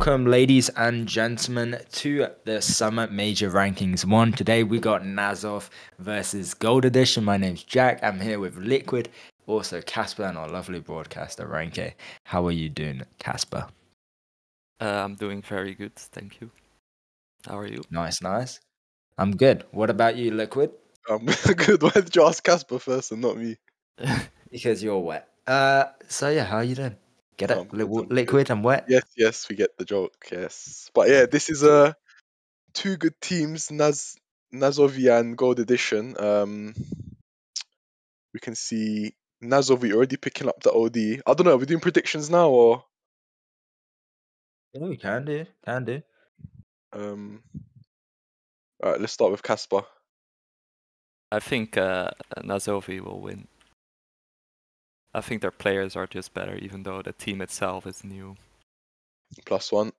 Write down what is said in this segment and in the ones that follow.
Welcome, ladies and gentlemen, to the Summer Major Rankings 1. Today we got Nazov versus Gold Edition. My name's Jack. I'm here with Liquid, also Casper, and our lovely broadcaster, Ranke. How are you doing, Casper? I'm doing very good, thank you. How are you? Nice. I'm good. What about you, Liquid? I'm good. Why did you ask Casper first and not me? Because you're wet. So yeah, how are you doing? Get it? I'm good, I'm Liquid and wet? Yes, we get the joke. Yes, but yeah, this is two good teams, Nazovi and Gold Edition. We can see Nazovi already picking up the OD. I don't know. Are we doing predictions now or? Yeah, we can do. All right, let's start with Casper. I think NAZOVI will win. I think their players are just better, even though the team itself is new. +1.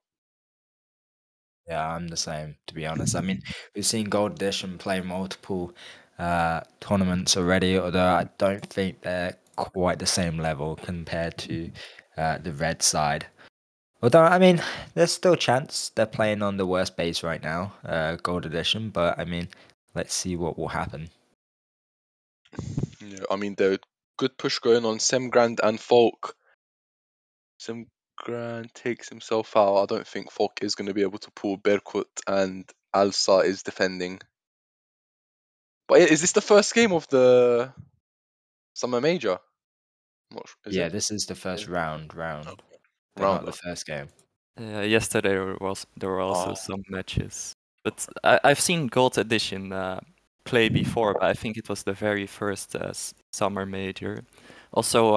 Yeah, I'm the same, to be honest. I mean, we've seen Gold Edition play multiple tournaments already, although I don't think they're quite the same level compared to the red side. Although, I mean, there's still a chance they're playing on the worst base right now, Gold Edition, but I mean, let's see what will happen. Yeah, I mean, they're good push going on Semgrand and Folk. Semgrand takes himself out. I don't think Folk is going to be able to pull Berkut, and Alsa is defending. But yeah, is this the first game of the Summer Major? I'm not sure. Yeah, this is the first round, Okay. but Round. not the first game. Yesterday there were also Oh. some matches, but I've seen Gold Edition play before, but I think it was the very first Summer Major. Also,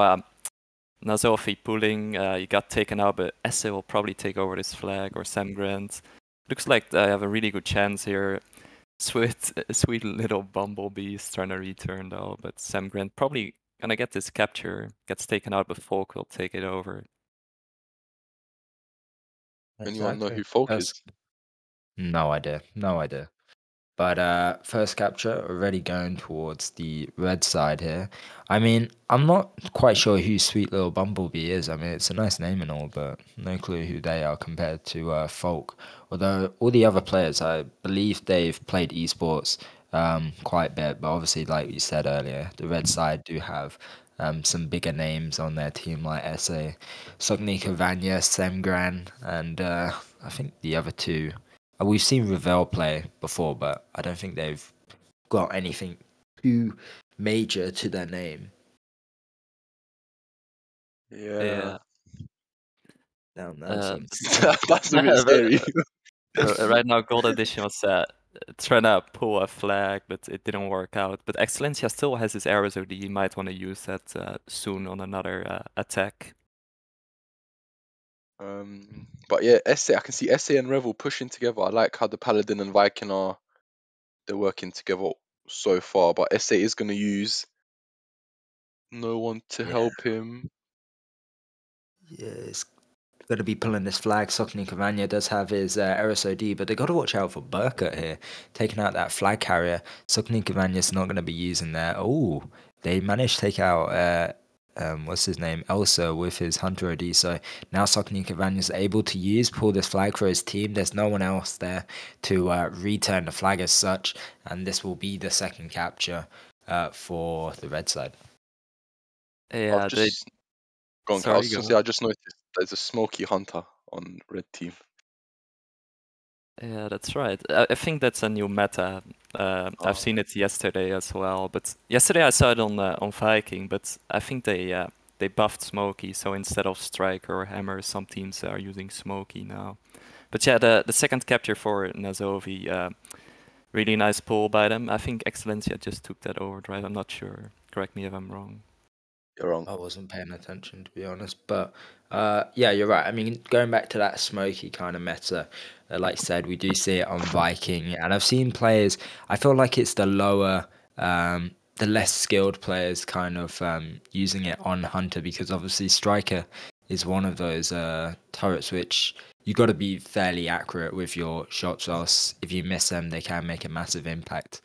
NAZOVI pulling, he got taken out, but Esse will probably take over this flag, or Sam Grant. Looks like they have a really good chance here. Sweet little bumblebees trying to return though, but Sam Grant probably gonna get this capture, gets taken out, but Folk will take it over. Anyone know who Folk is? No idea. But first capture already going towards the red side here. I mean, I'm not quite sure who Sweet Little Bumblebee is. I mean, it's a nice name and all, but no clue who they are compared to Folk. Although all the other players, I believe they've played esports quite a bit, but obviously, like you said earlier, the red side do have some bigger names on their team like SA, Sognika Vanya, Semgran, and I think the other two. We've seen Ravel play before, but I don't think they've got anything too major to their name. Yeah. Damn, that's That's a bit scary. Right now, Gold Edition was trying to pull a flag, but it didn't work out. But Excellencia still has his arrows, so he might want to use that soon on another attack. But yeah, Esse, I can see Esse and Revel pushing together. I like how the Paladin and Viking they're working together so far. But Esse is going to use no one to help him. Yeah, it's going to be pulling this flag. Sokni Cavagna does have his RSOD, but they got to watch out for Burkut here, taking out that flag carrier. Sokni Cavagna's not going to be using that. Oh, they managed to take out what's his name, Elsa, with his Hunter OD. So now Sokni Cavagna is able to pull this flag for his team. There's no one else there to return the flag as such, and this will be the second capture for the red side. Yeah, I just noticed there's a Smoky Hunter on red team. Yeah, that's right. I think that's a new meta. I've seen it yesterday as well, but yesterday I saw it on Viking, but I think they buffed Smoky, so instead of Striker or Hammer, some teams are using Smoky now. But yeah, the second capture for NAZOVI, really nice pull by them. I think Excellencia just took that overdrive, I'm not sure. Correct me if I'm wrong. You're wrong. I wasn't paying attention, to be honest, but yeah, you're right. I mean, going back to that smoky kind of meta, like I said, we do see it on Viking, and I've seen players. I feel like it's the lower, the less skilled players kind of using it on Hunter, because obviously Striker is one of those turrets which you got to be fairly accurate with your shots, else if you miss them, they can make a massive impact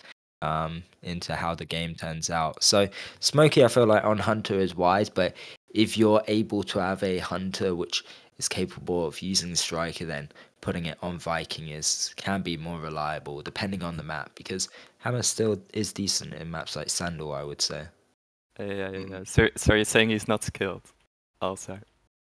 into how the game turns out. So Smokey, I feel like on Hunter is wise, but if you're able to have a Hunter which is capable of using the striker, then putting it on Viking can be more reliable depending on the map, because Hammer still is decent in maps like Sandal, I would say. Yeah. So you're saying he's not skilled also?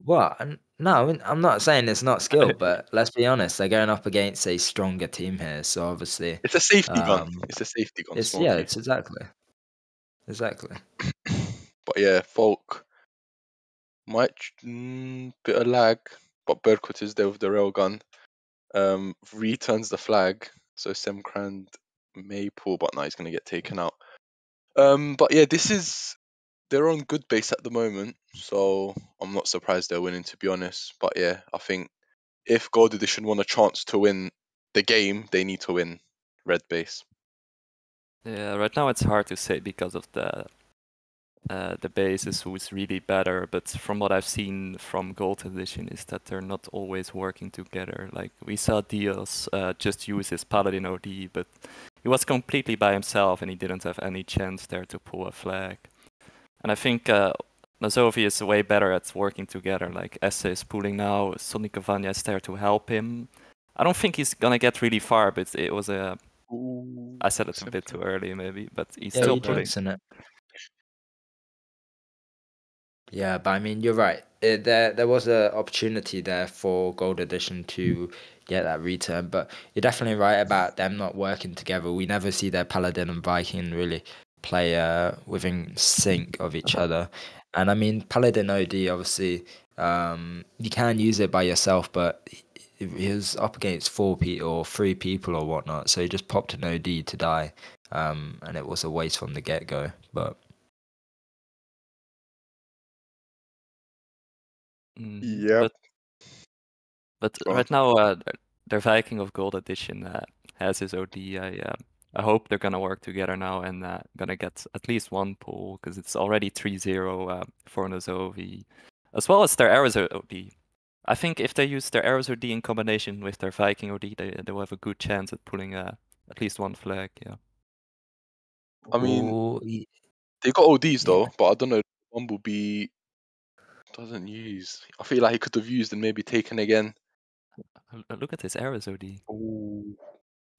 Well, no, I'm not saying it's not skilled, but let's be honest, they're going up against a stronger team here, so obviously, It's a safety gun. um, It's a safety gun, yeah, Smokey. it's exactly. But yeah, Folk might bit of lag, but Berkut is there with the railgun. Returns the flag, so Semkrand may pull, but now he's gonna get taken out. But yeah, they're on good base at the moment, so I'm not surprised they're winning, to be honest. But yeah, I think if Gold Edition want a chance to win the game, they need to win red base. Yeah, right now it's hard to say because of the basis who's really better, but from what I've seen from Gold Edition is that they're not always working together. Like we saw Dios just use his Paladin OD, but he was completely by himself and he didn't have any chance there to pull a flag. And I think NAZOVI is way better at working together. Like Esse is pulling now, Sonic Cavagna is there to help him. I don't think he's gonna get really far, but it was a... I said it a bit too early maybe, but he's Yeah, still you're pulling. jinxing it. Yeah, but I mean, you're right. There was an opportunity there for Gold Edition to get that return, but you're definitely right about them not working together. We never see their Paladin and Viking really play within sync of each other. And I mean, Paladin OD, obviously, you can use it by yourself, but he was up against 4 people or 3 people or whatnot, so he just popped an OD to die, and it was a waste from the get-go. But Yep. But Go on. right now, their Viking of Gold Edition has his OD. I hope they're gonna work together now and gonna get at least one pull because it's already 3-0 for NAZOVI, as well as their Arrows OD. I think if they use their Arrows OD in combination with their Viking OD, they will have a good chance at pulling at least one flag. Yeah. I mean, Ooh, they got ODs yeah. though, but I don't know. Bumblebee doesn't use. I feel like he could have used and maybe taken again. Look at his Arrows OD. Ooh.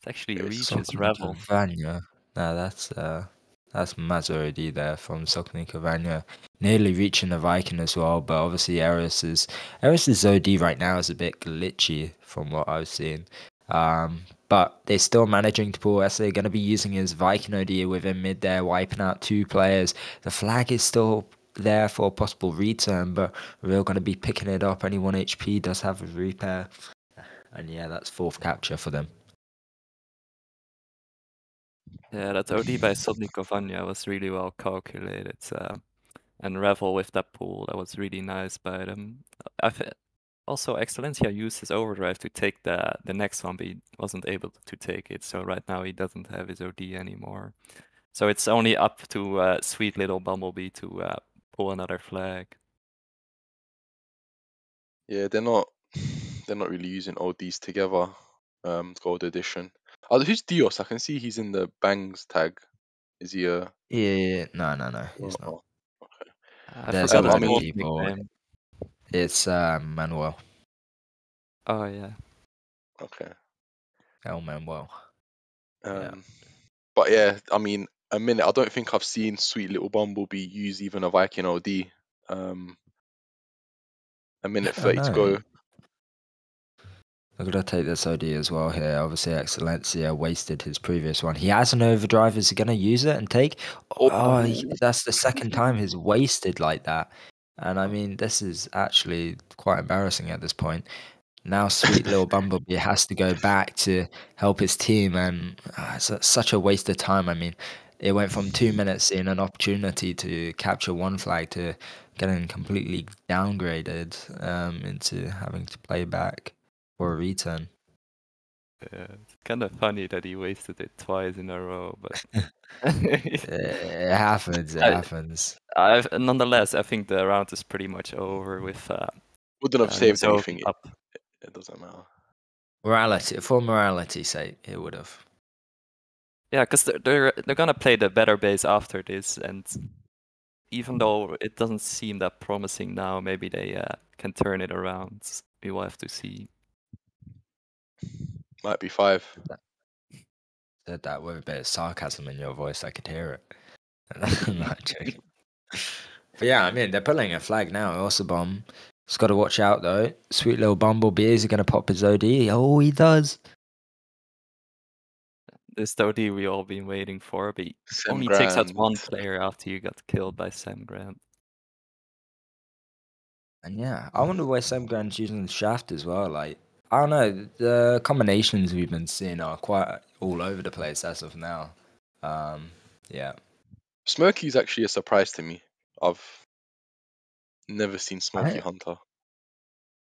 It actually It's reaches Sokni Revel. Cavagna. No, that's Mazzardi there from Sokni Cavagna. Nearly reaching the Viking as well, but obviously Eris's OD right now is a bit glitchy from what I've seen. But they're still managing to pull. They're going to be using his Viking OD within mid there, wiping out 2 players. The flag is still there for a possible return, but we're going to be picking it up. Only 1 HP does have a repair. And yeah, that's 4th capture for them. Yeah, that OD by Sodnik Cavagna was really well calculated. And Revel with that pull, that was really nice by them. Also, Excellencia used his overdrive to take the next one, but he wasn't able to take it. So right now he doesn't have his OD anymore. So it's only up to sweet little Bumblebee to pull another flag. Yeah, they're not really using ODs together. Gold Edition. Oh, who's Dios? I can see he's in the Bangs tag. Is he a? Yeah, no, he's not. Oh, okay. I There's a forgot I his load of full mean, people. nickname. It's Manuel. Oh yeah. okay. El Manuel. Yeah. But yeah, I mean, a minute. I don't think I've seen sweet little Bumblebee use even a Viking OD. A minute I 30 to know. go. I'm gonna take this OD as well here. Obviously, Excellencia wasted his previous one. He has an overdrive. Is he gonna use it and take? Oh, that's the second time he's wasted like that. And I mean, this is actually quite embarrassing at this point. Now, sweet little Bumblebee has to go back to help his team, and such a waste of time. I mean, it went from 2 minutes in an opportunity to capture one flag to getting completely downgraded into having to play back for a return. Yeah, it's kind of funny that he wasted it twice in a row, but It happens. It I- happens. nonetheless, I think the round is pretty much over with Wouldn't have saved NAZOVI anything. up. It doesn't matter. For morality's sake, it would have. Yeah, because they're gonna play the better base after this, and even though it doesn't seem that promising now, maybe they can turn it around. We will have to see. Might be 5. Said that with a bit of sarcasm in your voice. I could hear it. Not joking. But yeah, I mean, they're pulling a flag now. Ossabom. Just got to watch out though. Sweet little Bumblebee is going to pop his OD. Oh, he does. This OD we all been waiting for, but he Sam only takes out Grand. one player after you got killed by Sam Grant. And yeah, I wonder why Sam Grant's using the shaft as well. Like, I don't know. The combinations we've been seeing are quite all over the place as of now. Yeah. Smokey's actually a surprise to me. I've never seen Smokey I Hunter.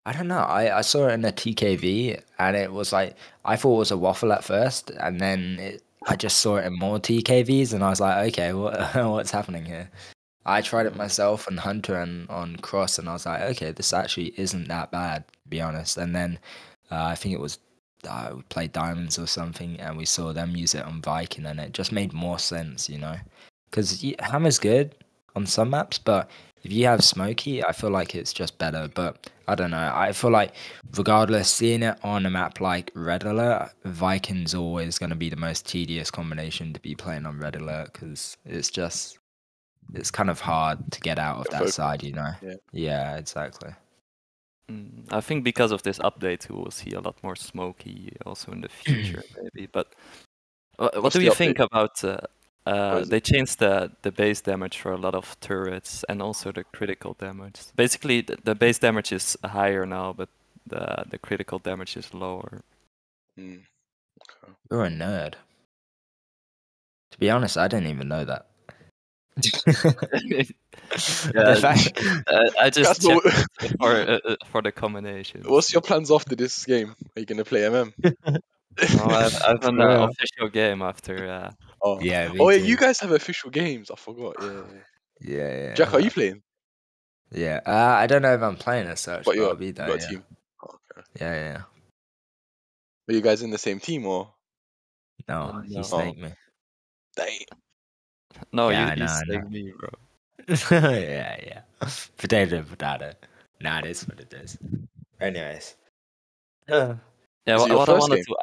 I don't know. I saw it in a TKV and it was like I thought it was a waffle at first, and then I just saw it in more TKVs and I was like, okay, what's happening here? I tried it myself on Hunter and on Cross, and I was like, okay, this actually isn't that bad, to be honest. And then I think it was we played Diamonds or something, and we saw them use it on Viking, and it just made more sense, you know? Because Hammer's good on some maps, but if you have Smokey, I feel like it's just better. But I don't know. I feel like regardless, seeing it on a map like Red Alert, Viking's always going to be the most tedious combination to be playing on Red Alert because it's kind of hard to get out of Get that focused. side, you know? Yeah. Yeah, exactly. I think because of this update, we will see a lot more Smokey also in the future, maybe. But what What's do the you update? think about What is they it? changed the base damage for a lot of turrets and also the critical damage. Basically, the base damage is higher now, but the critical damage is lower. Okay. You're a nerd. To be honest, I didn't even know that. The Yeah, fact- I just That's what checked it for the combinations. What's your plans after this game? Are you gonna play MM? No, I've an For real. official game after. Oh, Yeah, oh me yeah, too. you guys have official games. I forgot. Yeah. Yeah, Jack, are you playing? yeah. I don't know if I'm playing as such, But but I'll be you there. got a Yeah, team. Oh, okay. yeah. Are you guys in the same team or? No, he No. snaked me. Dang. No, Yeah, I you know. stay me, bro. Yeah. Potato. Nah, it is what it is. Anyways. Yeah, Is it your what I first wanted game? to.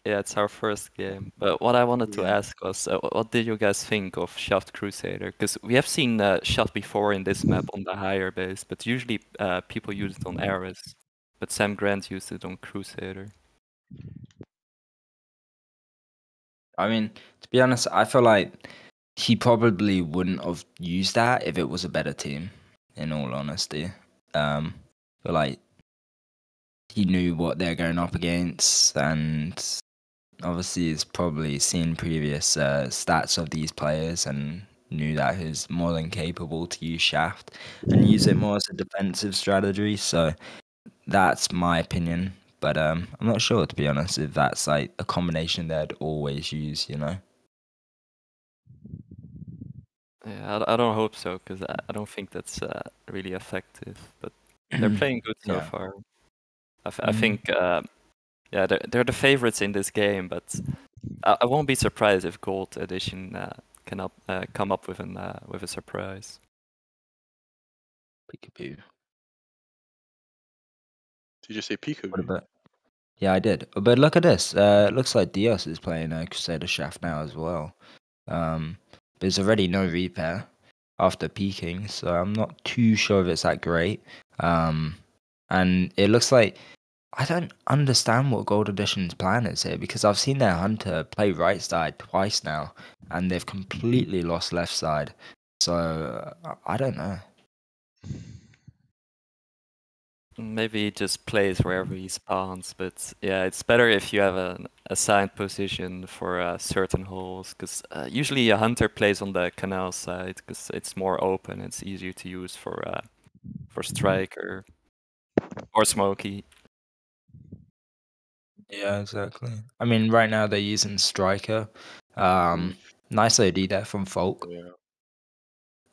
Yeah, it's our first game. But what I wanted to Yeah. ask was, what did you guys think of Shaft Crusader? Because we have seen Shaft before in this map on the higher base, but usually people use it on Ares. But Sam Grant used it on Crusader. I mean, to be honest, I feel like he probably wouldn't have used that if it was a better team, in all honesty. But like he knew what they're going up against, and obviously he's probably seen previous stats of these players and knew that he's more than capable to use Shaft and use it more as a defensive strategy. So that's my opinion. But I'm not sure, to be honest, if that's like a combination they'd always use, you know? Yeah, I don't hope so, because I don't think that's really effective. But they're playing good so Yeah. far. I Mhm. think, yeah, they're the favorites in this game, but I won't be surprised if Gold Edition can come up with a surprise. Peekaboo. Did you say What peekaboo? about? Yeah, I did. But look at this. It looks like Dios is playing Crusader Shaft now as well. There's already no repair after peaking, so I'm not too sure if it's that great. And it looks like I don't understand what Gold Edition's plan is here because I've seen their Hunter play right side twice now, and they've completely lost left side. So I don't know. Maybe he just plays wherever he spawns, but yeah, it's better if you have an assigned position for certain holes, because usually a hunter plays on the canal side, because it's more open, it's easier to use for striker or smoky. Yeah, exactly. I mean, right now they're using Striker. Nice OD there from Folk. Yeah.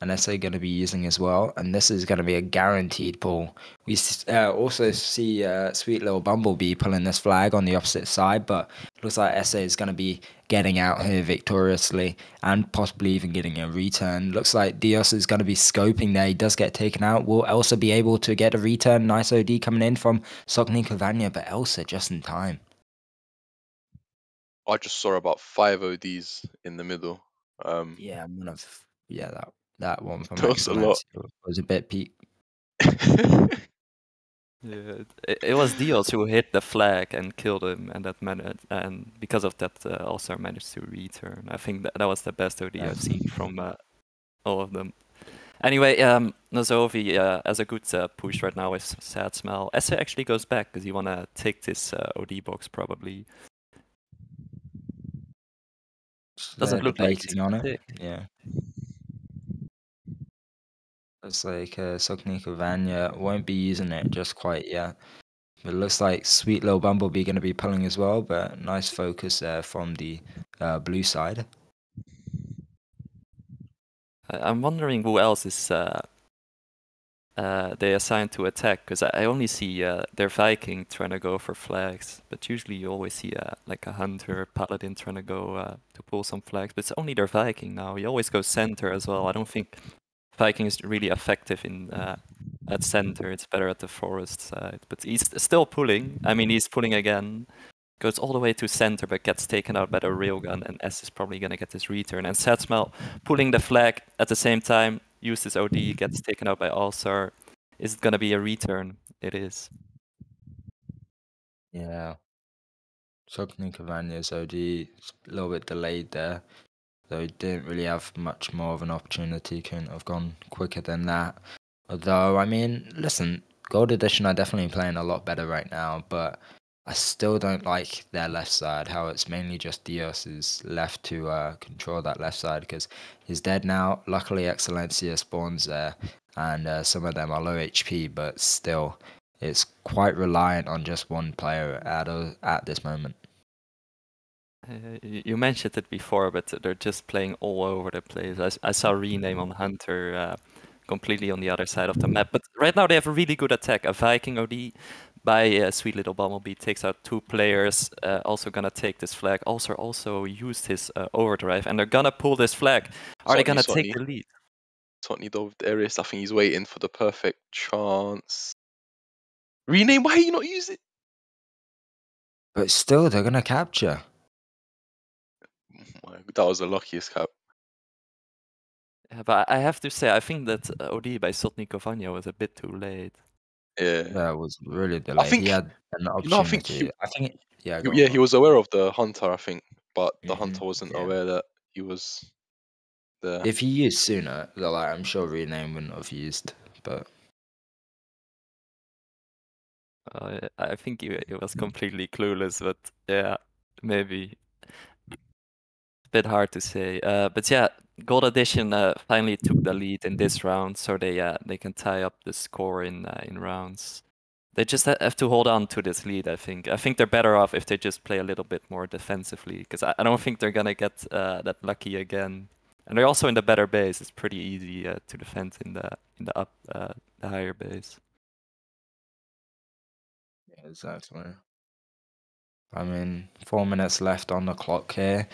and SA going to be using as well, and this is going to be a guaranteed pull. We also see sweet little Bumblebee pulling this flag on the opposite side, but looks like SA is going to be getting out here victoriously and possibly even getting a return. Looks like Dios is going to be scoping there. He does get taken out. Will Elsa be able to get a return? Nice OD coming in from Sokni Cavagna, but Elsa just in time. I just saw about 5 ODs in the middle. Yeah, that one from That was a lot. Excellence was a bit peak. Yeah, it was Dios who hit the flag and killed him, and that managed, and because of that, also managed to return. I think that was the best OD I've seen from all of them. Anyway, NAZOVI as a good push right now with Sad Smell. SA actually goes back because you want to take this OD box probably. Doesn't look like he's debating on it. take. Yeah. It's like Soknika Vanya won't be using it just quite yet. It looks like sweet little Bumblebee going to be pulling as well, but nice focus there from the blue side. I'm wondering who else is they assigned to attack, because I only see their Viking trying to go for flags, but usually you always see like a Hunter, Paladin trying to go to pull some flags, but it's only their Viking now. He always goes center as well. I don't think Viking is really effective in at center. It's better at the forest side, but he's still pulling. I mean, he's pulling again. Goes all the way to center, but gets taken out by the railgun, and S is probably gonna get his return. And Satsmel pulling the flag at the same time, uses OD, gets taken out by Alsar. Is it gonna be a return? It is. Yeah. Soknika Vanya's OD a little bit delayed there. So he didn't really have much more of an opportunity. Couldn't have gone quicker than that. Although, I mean, listen, Gold Edition are definitely playing a lot better right now, but I still don't like their left side, how it's mainly just Dios is left to control that left side, because he's dead now. Luckily, Excellencia spawns there, and some of them are low HP, but still, it's quite reliant on just one player at this moment. You mentioned it before, but they're just playing all over the place. I saw rename on Hunter completely on the other side of the map. But right now they have a really good attack. A Viking OD by Sweet Little Bumblebee takes out 2 players. Also gonna take this flag. Also used his overdrive, and they're gonna pull this flag. Are they gonna take the lead? Totally dove Darius. I think he's waiting for the perfect chance. Rename, why you not use it? But still, they're gonna capture. That was the luckiest cap. Yeah, but I have to say, I think that OD by Sotnik Kovanya was a bit too late. Yeah. It was really I delayed. think He had an I think opportunity. Yeah, go he on. was aware of the Hunter, I think, but the Mhm, Hunter wasn't yeah. aware that he was there. If he used sooner, like, I'm sure Rename wouldn't have used, but I think he was completely clueless, but yeah, maybe. Bit hard to say. But yeah, Gold Edition finally took the lead in this round, so they can tie up the score in rounds. They just have to hold on to this lead, I think. I think they're better off if they just play a little bit more defensively, because I don't think they're gonna get that lucky again. And they're also in the better base. It's pretty easy to defend in the higher base. yeah, exactly. I mean, 4 minutes left on the clock here.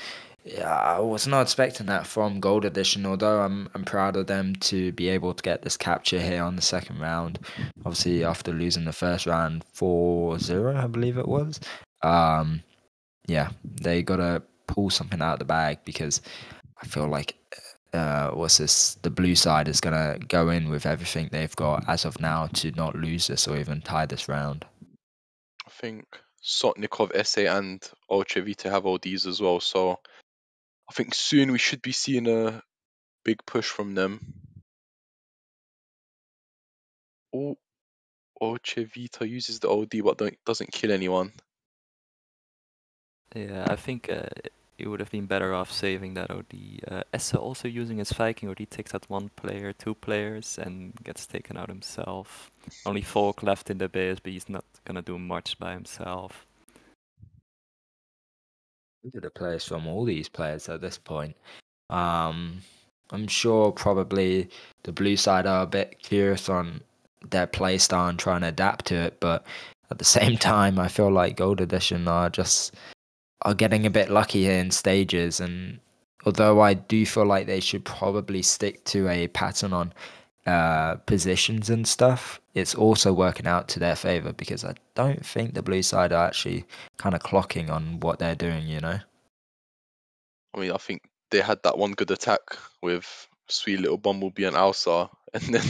Yeah, I was not expecting that from Gold Edition, although I'm proud of them to be able to get this capture here on the second round. Obviously, after losing the first round 4-0, I believe it was. Yeah, they gotta pull something out of the bag, because I feel like the blue side is gonna go in with everything they've got as of now to not lose this or even tie this round. I think Sotnikov, SA, and Olchevita have ODs as well, so I think soon we should be seeing a big push from them. Oh, Olchevita uses the OD but doesn't kill anyone. Yeah, I think he would have been better off saving that OD. Essa also using his Viking OD takes out 1 player, 2 players, and gets taken out himself. Only Folk left in the base, but he's not gonna do much by himself. Look at the players from all these players at this point. Um, I'm sure probably the blue side are a bit curious on their play style and trying to adapt to it, but at the same time, I feel like Gold Edition are getting a bit lucky here in stages. And although I do feel like they should probably stick to a pattern on positions and stuff, it's also working out to their favor because I don't think the blue side are actually kind of clocking on what they're doing, you know? I mean, I think they had that one good attack with Sweet Little Bumblebee and Alsa, and then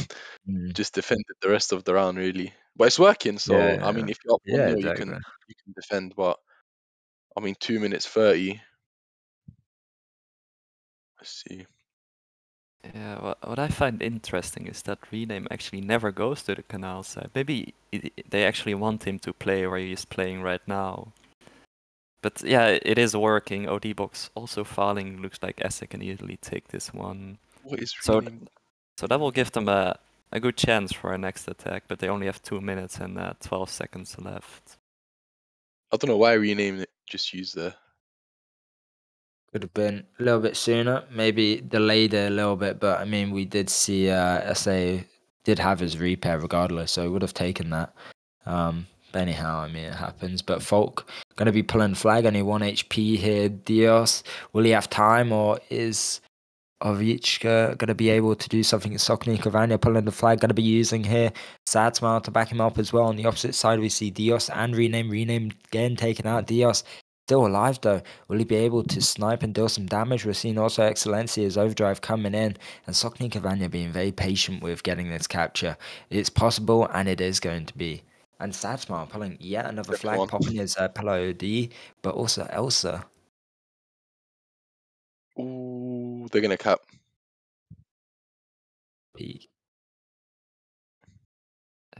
Mm. just defended the rest of the round really. But it's working, so I Yeah, mean, if you're up yeah, 1-0, exactly. you can defend. But I mean, 2 minutes 30. Let's see. Yeah, what I find interesting is that Rename actually never goes to the canal side. Maybe they actually want him to play where he is playing right now. But yeah, it is working. OD box also falling. Looks like Esse can easily take this one. What is So rename? so that will give them a good chance for a next attack, but they only have 2 minutes and 12 seconds left. I don't know why rename it. Just use the. Could have been a little bit sooner, maybe delayed it a little bit, but I mean, we did see SA did have his repair regardless, so he would have taken that. But anyhow, I mean, it happens. But Folk going to be pulling flag, only 1 HP here. Dios, will he have time, or is Ovichka going to be able to do something? Sokni Cavagna pulling the flag, going to be using here. Sad Smile to back him up as well. On the opposite side, we see Dios and Rename again taken out. Dios still alive though. Will he be able to snipe and deal some damage? We're seeing also Excellencia's Overdrive coming in, and Sokni Cavagna being very patient with getting this capture. It's possible, and it is going to be. And Sad Smile pulling yet another Second flag, one. popping his Pillow OD, but also Elsa. Ooh, they're gonna cap. Peak.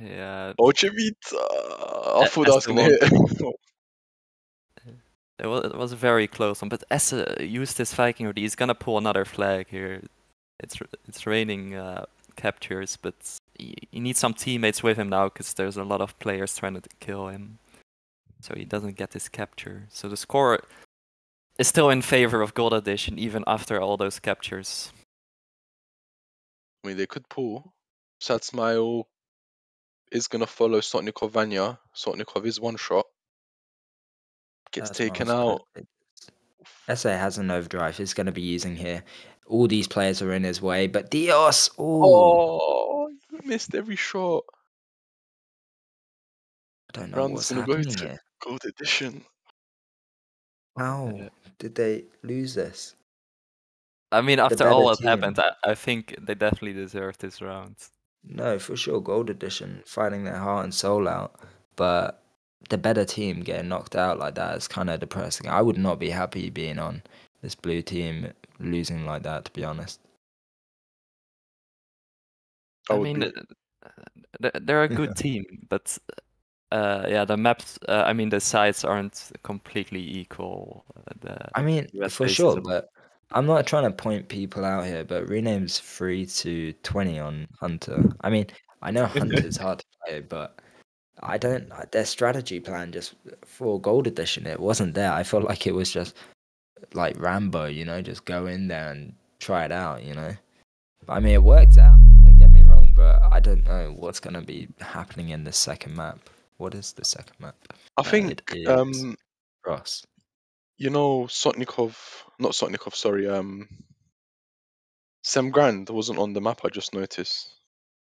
Yeah, Oh, Chivita! I thought that was Esse gonna hit. it was a very close one, but Esse used his Viking OD. He's gonna pull another flag here. It's raining captures, but he needs some teammates with him now because there's a lot of players trying to kill him, so he doesn't get this capture. So the score is still in favor of Gold Edition even after all those captures. I mean, they could pull. Sad Smile is gonna follow Sotnikov Vanya. Sotnikov is one shot. Gets That's taken Miles out. Pullen. SA has an overdrive he's going to be using here. All these players are in his way, but Dios! Ooh! Oh, you missed every shot. I don't know Round is what's gonna go happening to here. Gold Edition. How Uh, did they lose this? I mean, The after all better what team. happened, I think they definitely deserve this round. No, for sure, Gold Edition fighting their heart and soul out, but the better team getting knocked out like that is kind of depressing. I would not be happy being on this blue team losing like that, to be honest. I I would mean, be. they're a good team, but yeah, the maps. I mean, the sides aren't completely equal. I mean, US for base is sure, a but I'm not trying to point people out here, but Rename's 3 to 20 on Hunter. I mean, I know Hunter's hard to play, but I don't. Their strategy plan just for Gold Edition, it wasn't there. I felt like it was just like Rambo, you know, just go in there and try it out, you know. I mean, it worked out. Don't get me wrong, but I don't know what's gonna be happening in the second map. What is the second map? I think It is Ross. you know Sotnikov, not Sotnikov, sorry, Sem Grand wasn't on the map. I just noticed.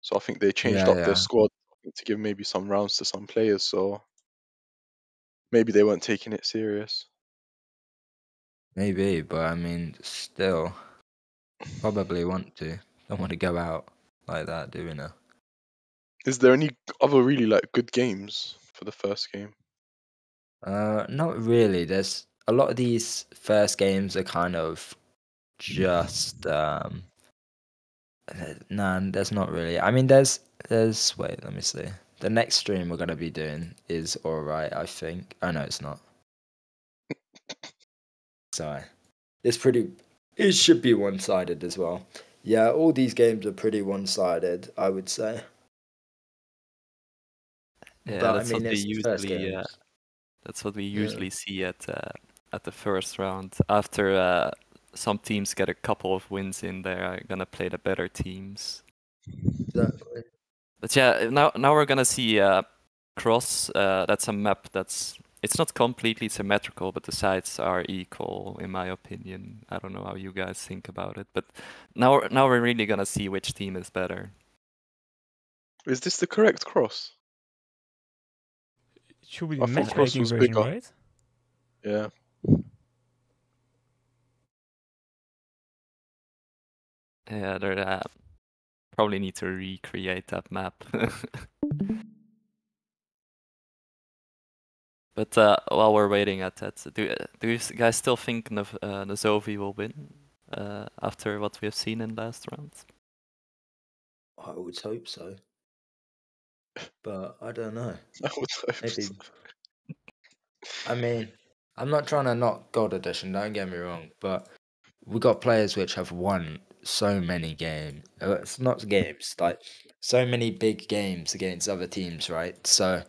So I think they changed Yeah, up their yeah. squad to give maybe some rounds to some players. So maybe they weren't taking it serious. Maybe, but I mean, still, probably want to. Don't want to go out like that, do we now? Is there any other really like good games for the first game? Not really. There's a lot of these first games are kind of just nah, there's not really. I mean, there's wait, let me see. The next stream we're gonna be doing is alright, I think. Oh no, it's not. Sorry. It's pretty. It should be one-sided as well. Yeah, all these games are pretty one-sided, I would say. yeah, But I mean, it's the first that's what we games. usually see at the first round after some teams get a couple of wins in there are gonna play the better teams. Exactly. But yeah, now we're gonna see Cross. That's a map it's not completely symmetrical, but the sides are equal in my opinion. I don't know how you guys think about it, but now we're really gonna see which team is better. Is this the correct cross? It should be the I thought Cross matchmaking was version, bigger. right? Yeah. Yeah, they probably need to recreate that map. But while we're waiting at that, do you guys still think NAZOVI will win after what we have seen in last round? I would hope so. But I don't know. I would hope Maybe. so. I mean, I'm not trying to knock Gold Edition, don't get me wrong, but we got players which have won so many games. It's not games, like so many big games against other teams, right? So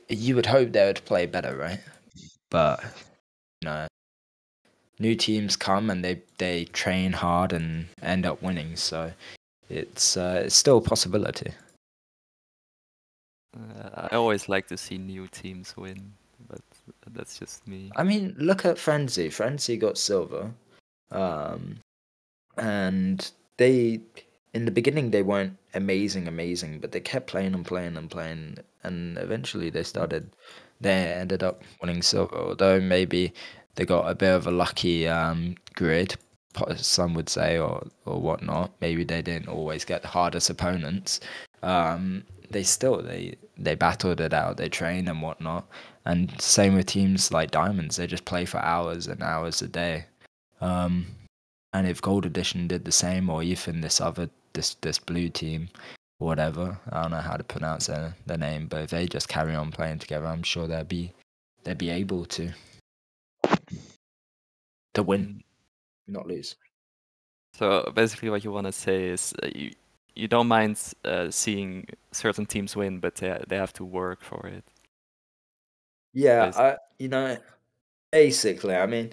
you would hope they would play better, right? But no, new teams come and they train hard and end up winning. So it's still a possibility. I always like to see new teams win, but that's just me. I mean, look at Frenzy. Frenzy got silver, and they in the beginning they weren't amazing, but they kept playing and playing and playing, and eventually they ended up winning silver. Although maybe they got a bit of a lucky grid, some would say, or whatnot. Maybe they didn't always get the hardest opponents. They battled it out. They trained and whatnot. And same with teams like Diamonds. They just play for hours and hours a day. And if Gold Edition did the same, or even this blue team, whatever, I don't know how to pronounce their name, but if they just carry on playing together, I'm sure they'd be able to win, not lose. So basically, what you want to say is you don't mind seeing certain teams win, but they have to work for it. Yeah, basically, I mean,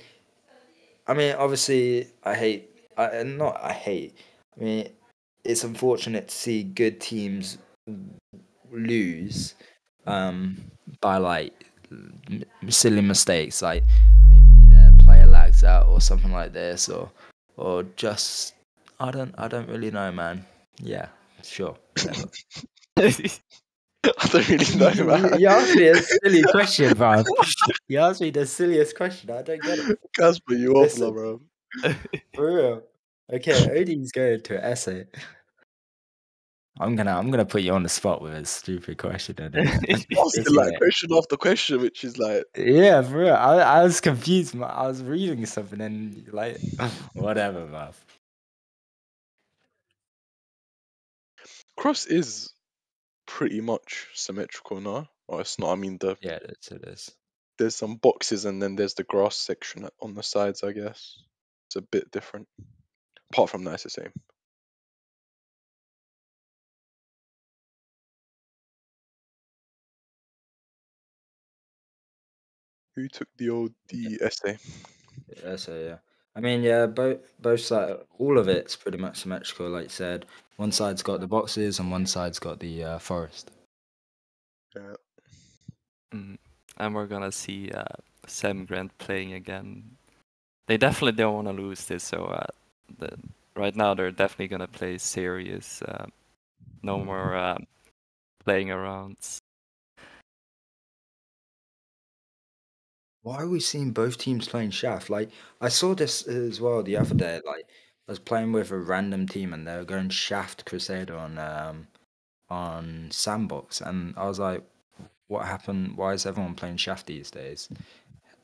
obviously, I mean, it's unfortunate to see good teams lose by like silly mistakes, like maybe their player lags out or something like this, or just I don't really know, man. Yeah, sure, whatever. I don't really know, man. You asked me a silly question, bro. You asked me the silliest question. I don't get it. Casper, you off, Listen. bro. For real. Okay, Odin's going to an essay. I'm gonna put you on the spot with a stupid question. And Asking like question after question, which is like, yeah, for real. I was confused. I was reading something and like whatever, man. Cross is pretty much symmetrical now. Or it's not. I mean, Yeah, it is. there's some boxes and then there's the grass section on the sides, I guess. It's a bit different. Apart from that, it's the same. Who took the old essay? Essay, yeah. I mean, yeah, both sides, all of it's pretty much symmetrical. Like you said, one side's got the boxes and one side's got the forest. Yeah. And we're gonna see Sam Grant playing again. They definitely don't want to lose this, so right now they're definitely gonna play serious. No more playing around. Why are we seeing both teams playing Shaft? Like, I saw this as well the other day. Like, I was playing with a random team and they were going Shaft Crusader on Sandbox, and I was like, "What happened? Why is everyone playing Shaft these days?"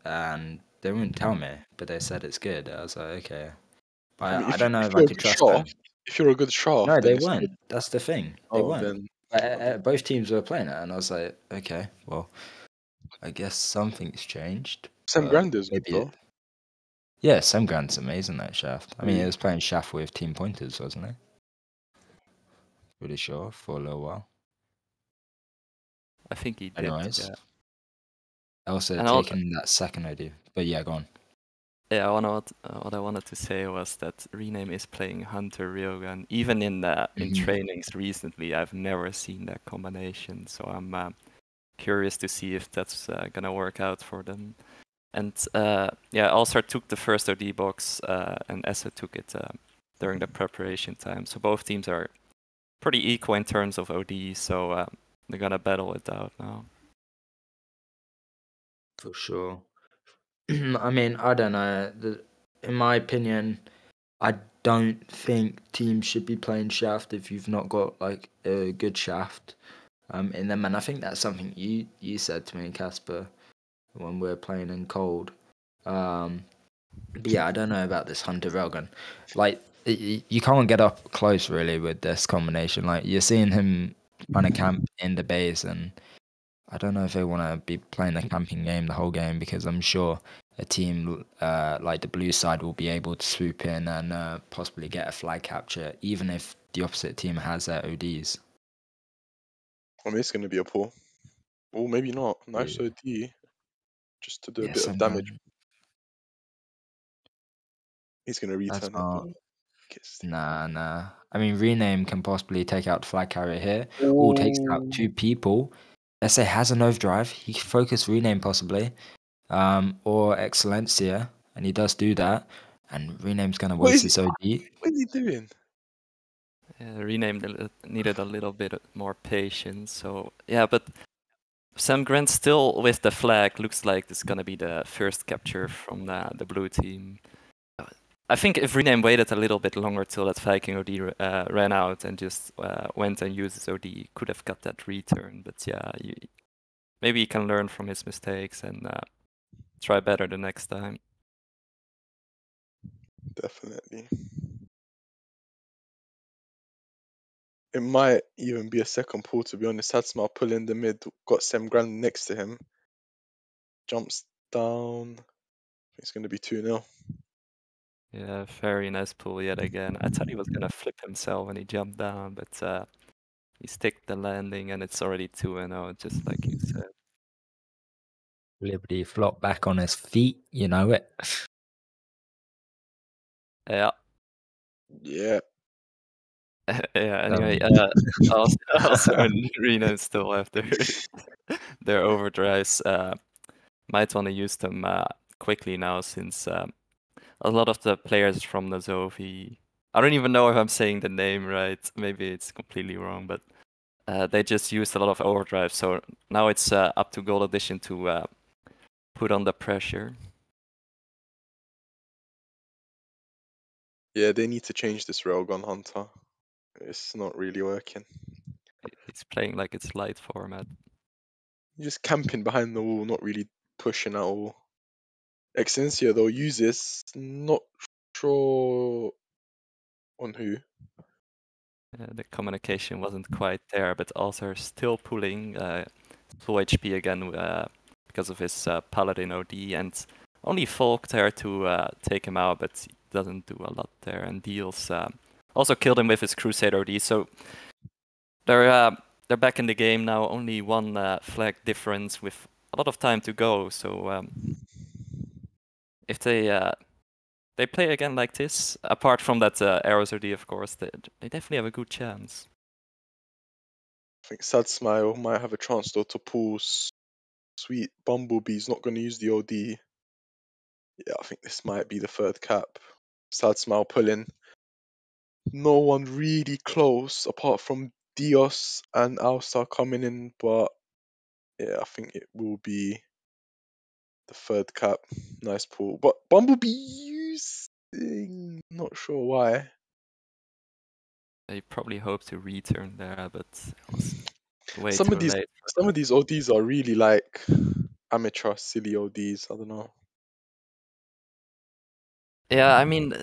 And they wouldn't tell me, but they said it's good. I was like, "Okay," but I mean, I don't know if if I you're a could good trust them. shaft, if you're a good shaft, No, then they it's good. weren't. That's the thing. They Oh, weren't. then Both teams were playing it, and I was like, "Okay, well, I guess something's changed." Sam But Grand is good maybe though. yeah, Sam Grant's amazing that Shaft. I mean, he Yeah. was playing Shaft with Team Pointers, wasn't he? Pretty sure for a little while. I think he did. Anyways, Yeah. also And taking that second idea, but yeah, go on. Yeah, what I wanted to say was that Rename is playing Hunter Ryogan. Even in trainings recently, I've never seen that combination. So I'm curious to see if that's gonna work out for them. And yeah, Alsar took the first OD box, and Essa took it during the preparation time. So both teams are pretty equal in terms of OD. So they're gonna battle it out now. For sure. I mean, I don't know. In my opinion, I don't think teams should be playing shaft if you've not got like a good shaft in them. And I think that's something you said to me, Casper, when we were playing in cold. But yeah, I don't know about this Hunter Railgun. Like, you can't get up close really with this combination. Like, you're seeing him trying to camp in the base, and I don't know if they want to be playing the camping game the whole game, because I'm sure a team like the blue side will be able to swoop in and possibly get a flag capture, even if the opposite team has their ODs. I mean, it's going to be a pull. Oh, maybe not. Nice Yeah, OD. Just to do a yeah, bit of damage. someone. He's going to That's return it not. though. Gets the- Nah. I mean, Rename can possibly take out the flag carrier here. Oh, takes out Oh, 2 people. SA has an overdrive. He can focus Rename possibly. Or Excellencia. And he does do that. And Rename's going to what waste is he? his OD. What is he doing? Rename needed a little bit more patience. So yeah, but Sam Grant still with the flag looks like it's gonna be the first capture from the blue team. I think if Rename waited a little bit longer till that Viking OD ran out and just went and used his OD, could have got that return. But yeah, maybe he can learn from his mistakes and try better the next time. Definitely. It might even be a second pull, to be honest. Hadsmar pull in the mid, got Sem Grand next to him. Jumps down. It's going to be 2-0. Yeah, very nice pull yet again. I thought he was gonna flip himself when he jumped down, but he sticked the landing and it's already 2-0, just like you said. Liberty flop back on his feet. You know it. Yeah. Yeah. Yeah, anyway, Um, also in Reno still have their overdrives. Might want to use them quickly now since a lot of the players from NAZOVI, I don't even know if I'm saying the name right, maybe it's completely wrong, but they just used a lot of overdrive, so now it's up to Gold Edition to put on the pressure. Yeah, they need to change this Railgun Hunter. It's not really working. It's playing like it's light format. Just camping behind the wall, not really pushing at all. Excellencia, though, uses, not sure on who. The communication wasn't quite there, but also still pulling full HP again because of his Paladin OD, and only Folk there to take him out, but he doesn't do a lot there, and deals also killed him with his Crusader OD. So they're back in the game now, only one flag difference with a lot of time to go. So if they play again like this, apart from that Arrows OD, of course, they definitely have a good chance. I think Sad Smile might have a chance, though, to pull Sweet Bumblebee's not going to use the OD. Yeah, I think this might be the third cap. Sad Smile pulling. No one really close apart from Dios and Alstar coming in, but yeah, I think it will be the third cap. Nice pull. But Bumblebee using, not sure why. They probably hope to return there, but it was way Some too of these late. some of these ODs are really like amateur silly ODs. I don't know. Yeah, I mean,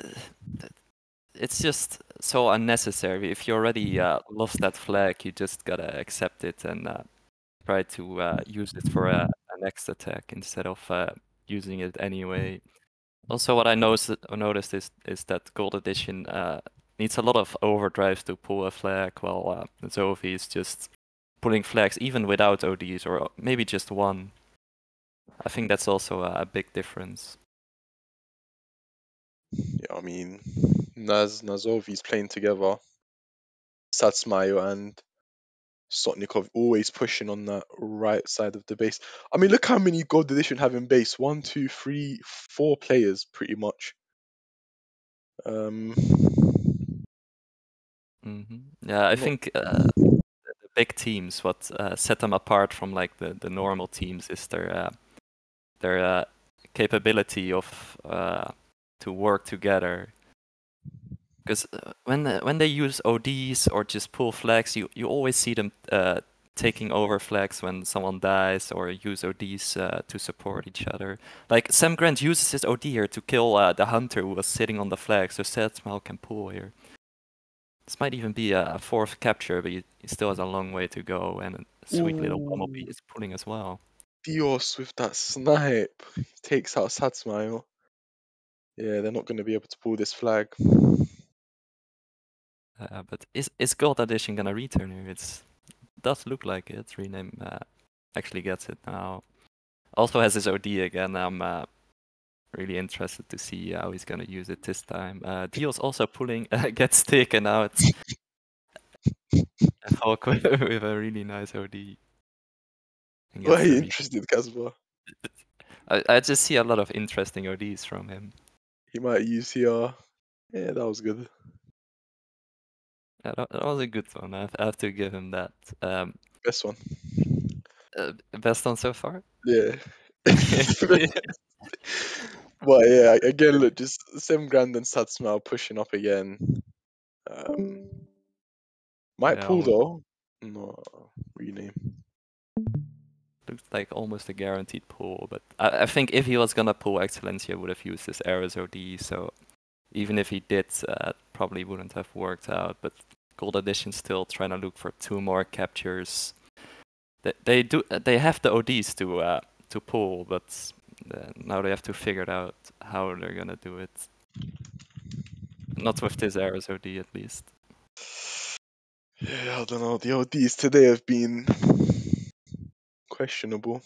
it's just so unnecessary. If you already lost that flag, you just gotta accept it and try to use it for a next attack instead of using it anyway. Also, what I noticed is that Gold Edition needs a lot of overdrives to pull a flag, while Zovi is just pulling flags even without ODs, or maybe just one. I think that's also a big difference. Yeah, I mean, NAZOVI's playing together. Satsmayo and Sotnikov always pushing on that right side of the base. I mean, look how many Gold Edition have in base. 1, 2, 3, 4 players, pretty much. Yeah, I Not think the big teams, what set them apart from like the normal teams is their capability of to work together. Because when they use ODs or just pull flags, you always see them taking over flags when someone dies, or use ODs to support each other. Like Sam Grant uses his OD here to kill the hunter who was sitting on the flag, so Satsmal can pull here. This might even be a fourth capture, but he still has a long way to go, and a sweet little Bumblebee is pulling as well. Dios with that snipe. He takes out Satsmayo. Yeah, they're not going to be able to pull this flag. But is Gold Edition gonna return here? It does look like it. Rename actually gets it now. Also has his OD again. I'm really interested to see how he's gonna use it this time. Dio's also pulling, gets taken out. Hulk with a really nice OD. Why are you interested, Casper? I just see a lot of interesting ODs from him. He might use here. Yeah, that was good. Yeah, that was a good one. I have to give him that. Best one. Best one so far? Yeah. But yeah, again, look, just Sam Grand and Satsmao pushing up again. Might Yeah, pull though. No, rename. Looks like almost a guaranteed pull, but I think if he was gonna pull Excellencia, would have used his Ares OD, so even if he did, probably wouldn't have worked out. But Gold Edition still trying to look for 2 more captures. They have the ODs to pull, but now they have to figure out how they're gonna do it. Not with this Ares OD at least. Yeah, I don't know. The ODs today have been questionable.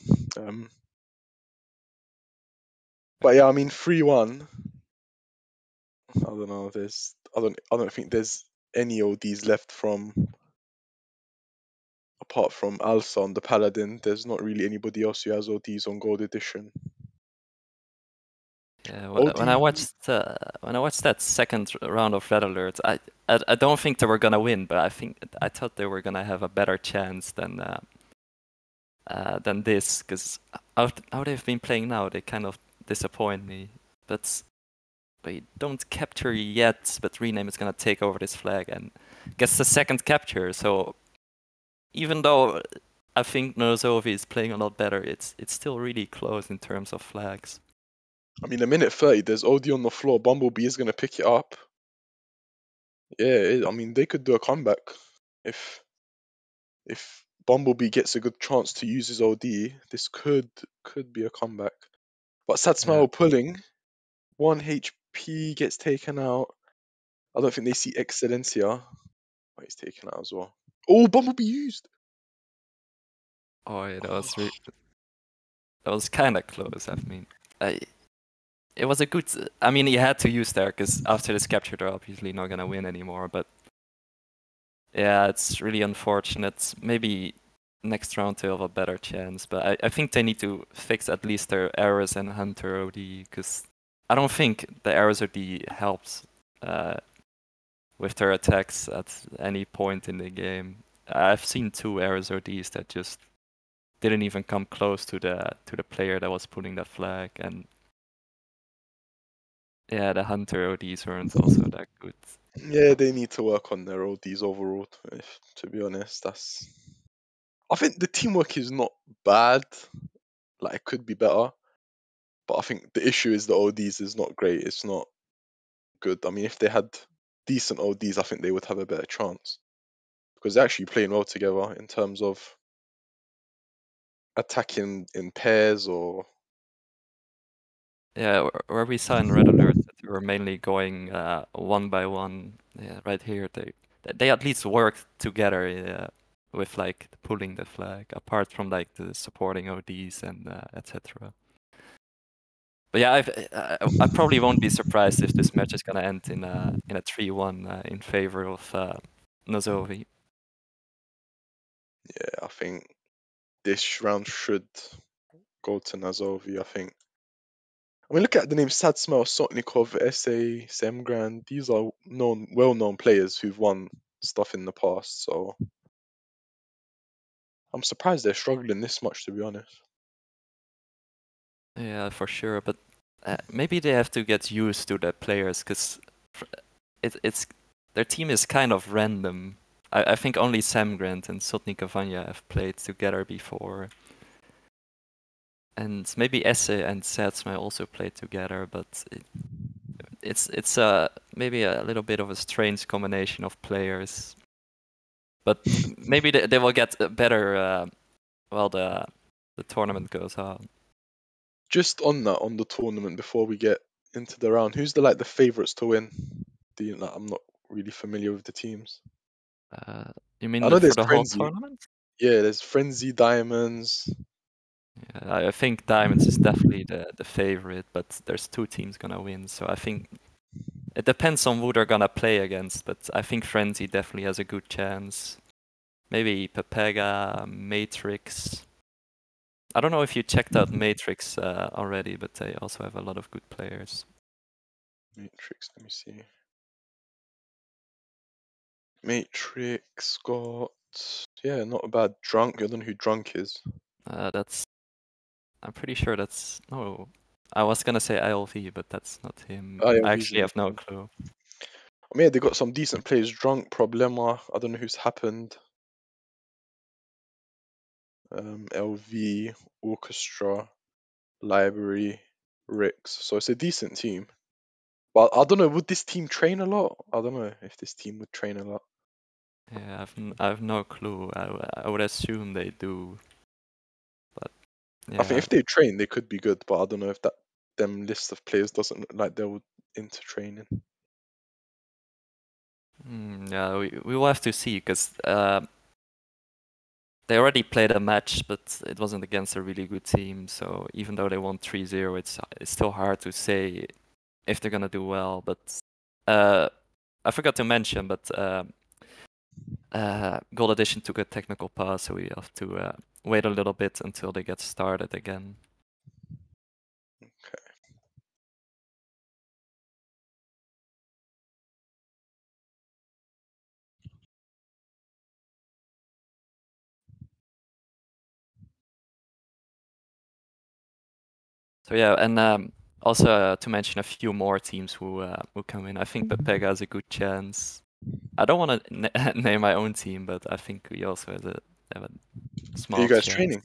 But yeah, I mean 3-1. I don't know. I don't think there's any ODs left from, apart from Alsa on the Paladin. There's not really anybody else who has ODs on Gold Edition. Yeah, OD. when I watched that second round of Red Alert, I don't think they were gonna win, but I thought they were gonna have a better chance than this, because how they've been playing now, they kind of disappoint me. But they don't capture yet, but Rename is gonna take over this flag and gets the second capture. So even though I think NAZOVI is playing a lot better, it's still really close in terms of flags. I mean, a minute 30, there's OD on the floor. Bumblebee is going to pick it up. Yeah, I mean, they could do a comeback if Bumblebee gets a good chance to use his OD. This could be a comeback. But Satsmao pulling, 1 HP gets taken out. I don't think they see Excellencia. Oh, he's taken out as well. Oh, Bumblebee used. Oh, yeah, that was kind of close. I mean, it was a good. I mean, he had to use there because after this capture, they're obviously not gonna win anymore. But yeah, it's really unfortunate. Maybe next round they'll have a better chance. But I think they need to fix at least their Ares and Hunter OD, because I don't think the Ares OD helps with their attacks at any point in the game. I've seen 2 Ares ODs that just didn't even come close to the player that was pulling the flag, and yeah, the Hunter ODs weren't also that good. Yeah, they need to work on their ODs overall. To be honest, I think the teamwork is not bad. Like, it could be better, but I think the issue is the ODs is not great. It's not good. I mean, if they had decent ODs, I think they would have a better chance, because they're actually playing well together in terms of attacking in pairs or. Yeah, where we saw in Red Alert that they were mainly going 1 by 1. Yeah, right here they at least worked together with like pulling the flag, apart from like the supporting ODs and etc. But yeah, I probably won't be surprised if this match is gonna end in a 3-1 in favor of NAZOVI. Yeah, I think this round should go to NAZOVI, I think. I mean, look at the names Sad Smell, Sotnikov, SA, Semgran. These are well-known players who've won stuff in the past, so I'm surprised they're struggling this much, to be honest. Yeah, for sure. But maybe they have to get used to the players, because it's their team is kind of random. I think only Sam Grant and Sotnik Avanya have played together before. And maybe Esse and Satsma also played together, but it's maybe a little bit of a strange combination of players. But maybe they will get better while the tournament goes on. Just on that, on the tournament, before we get into the round, who's the favourites to win? I'm not really familiar with the teams. You I mean know for there's the whole Frenzy. tournament? Yeah, there's Frenzy, Diamonds. Yeah, I think Diamonds is definitely the favorite, but there's 2 teams gonna win, so I think it depends on who they're gonna play against, but I think Frenzy definitely has a good chance. Maybe Pepega, Matrix. I don't know if you checked out Matrix already, but they also have a lot of good players. Matrix, let me see. Matrix got, yeah, not a bad Drunk. I don't know who Drunk is. I'm pretty sure that's, no, I was gonna say ILV, but that's not him. Oh, yeah, I he's actually in the have no team. clue. I mean, they got some decent players. Drunk, Problema. I don't know who's happened. LV, Orchestra, Library, Rix. So it's a decent team. But I don't know, would this team train a lot? I don't know if this team would train a lot. Yeah, I have no clue. I would assume they do, but I think yeah. if they train, they could be good, but I don't know if that them list of players doesn't look like they're into training. Yeah, we will have to see, because they already played a match, but it wasn't against a really good team. So even though they won 3-0, it's still hard to say if they're gonna do well. But I forgot to mention, but Gold Edition took a technical pause, so we have to wait a little bit until they get started again. Okay. So yeah, and also to mention a few more teams who come in. I think Pepega has a good chance. I don't want to name my own team, but I think we also have a Are you small guys chance. training?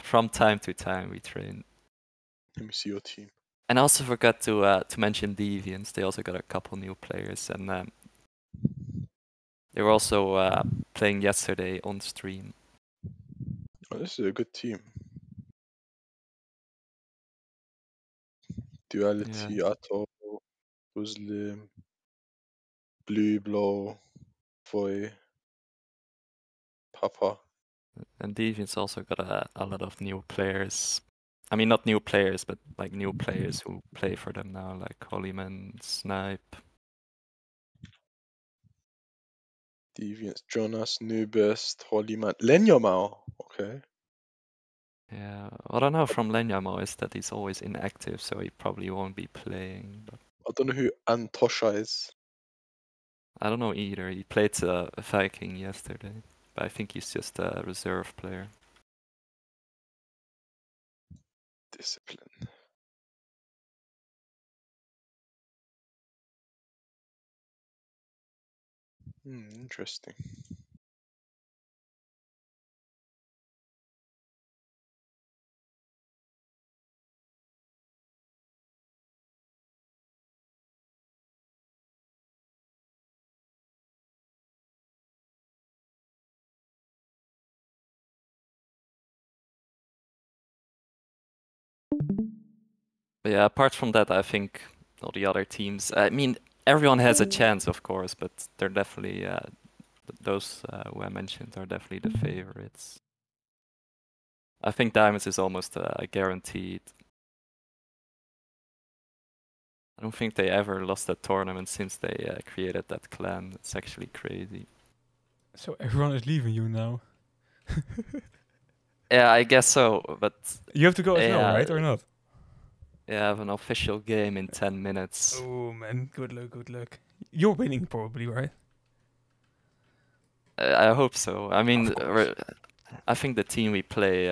From time to time we train. Let me see your team. And I also forgot to mention Deviants. They also got a couple new players, and they were also playing yesterday on stream. Oh, this is a good team. Duality, Atto, Muslim, Blue Blow, Voy, Papa. And Deviants also got a lot of new players. I mean, not new players, but like new players who play for them now, like Holyman, Snipe. Deviants, Jonas, Nubest, Holyman, Lenyamao. Okay. Yeah, what I know from Lenyamo is that he's always inactive, so he probably won't be playing. But I don't know who Antosha is. I don't know either. He played Viking yesterday, but I think he's just a reserve player. Discipline. Interesting. But yeah, apart from that, I think all the other teams. I mean, everyone has a chance, of course, but they're definitely those who I mentioned are definitely the favorites. I think Diamonds is almost guaranteed. I don't think they ever lost a tournament since they created that clan. It's actually crazy. So everyone is leaving you now. Yeah, I guess so, but You have to go as well, yeah, right, or not? yeah, I have an official game in 10 minutes. Oh man, good luck, good luck. You're winning probably, right? I hope so. I mean, course. I think the team we play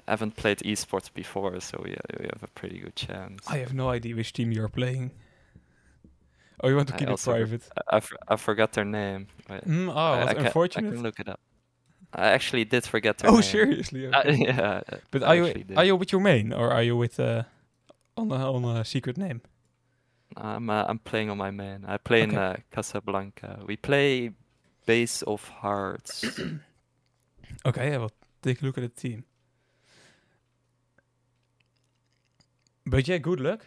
haven't played esports before, so we have a pretty good chance. I have no idea which team you're playing. Oh, you want to I keep it also private? I forgot their name. Wait, Oh, I that's unfortunate. I can look it up. I actually did forget their Oh, name. seriously? Okay. Yeah. But I are actually did. you with your main, or are you with on a secret name? I'm playing on my main. I play in Casablanca. We play Base of Hearts. Okay, I will take a look at the team. But yeah, good luck.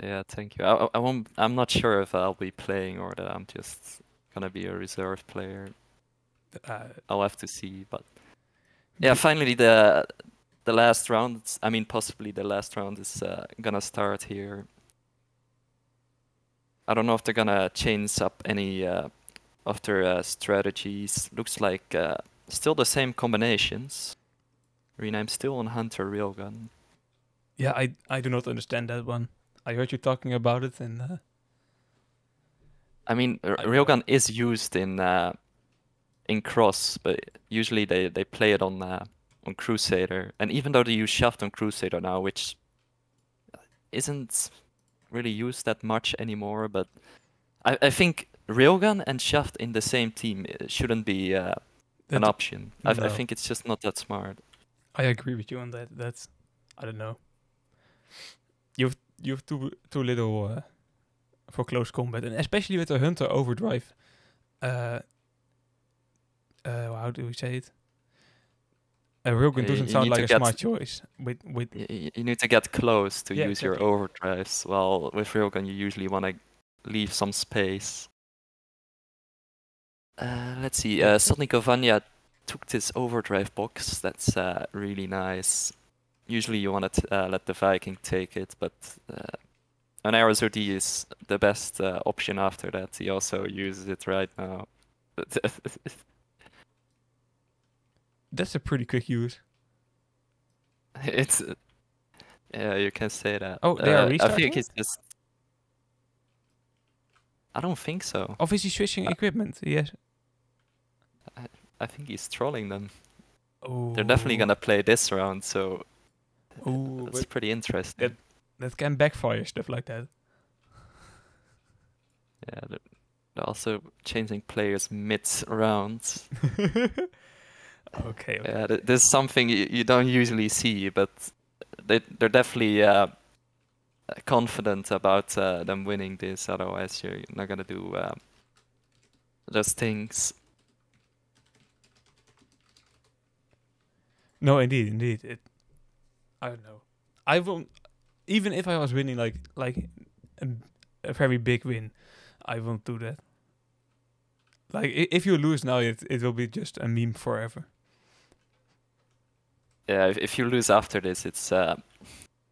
Yeah, thank you. I won't. I'm not sure if I'll be playing or that I'm just gonna be a reserve player. I'll have to see. But yeah, finally the last round. I mean, possibly the last round is gonna start here. I don't know if they're gonna change up any of their strategies. Looks like still the same combinations. Rename still on Hunter Railgun. Yeah, I do not understand that one. I heard you talking about it, and I mean, I don't Railgun is used in Cross, but usually they play it on Crusader. And even though they use Shaft on Crusader now, which isn't really used that much anymore, but I think Railgun and Shaft in the same team shouldn't be an option. I think it's just not that smart. I agree with you on that. That's, I don't know. You have too little for close combat, and especially with the Hunter Overdrive. How do we say it? Railgun doesn't sound like a smart choice. You need to get close to use exactly. your overdrives. Well, with Railgun you usually want to leave some space. Let's see. Sonic Ovania took this overdrive box. That's really nice. Usually you want to let the Viking take it, but an Arizodi is the best option after that. He also uses it right now. That's a pretty quick use. It's yeah, you can say that. Oh, they are restarting? I think it's just. I don't think so. Or is he switching equipment? Yes. I think he's trolling them. Oh. They're definitely gonna play this round, so Ooh, it's pretty interesting. That can backfire, stuff like that. Yeah, they're also changing players mid-round. Okay. Yeah, there's something you don't usually see, but they're definitely confident about them winning this. Otherwise, you're not gonna do those things. No, indeed. I don't know. I won't. Even if I was winning like a very big win, I won't do that. Like if you lose now, it will be just a meme forever. Yeah, if you lose after this, it's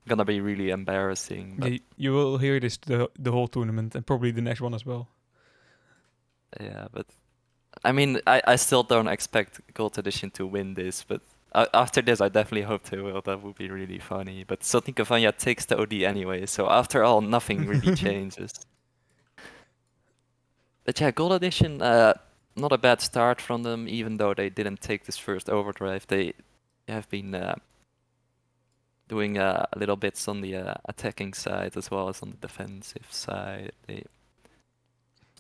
gonna be really embarrassing. But you will hear this the whole tournament and probably the next one as well. Yeah, but I mean, I still don't expect Gold Edition to win this, but after this, I definitely hope they will. That would be really funny. But Sotnik Cavagna takes the OD anyway, so after all, nothing really changes. But yeah, Gold Edition, not a bad start from them, even though they didn't take this first overdrive. They have been doing little bits on the attacking side as well as on the defensive side.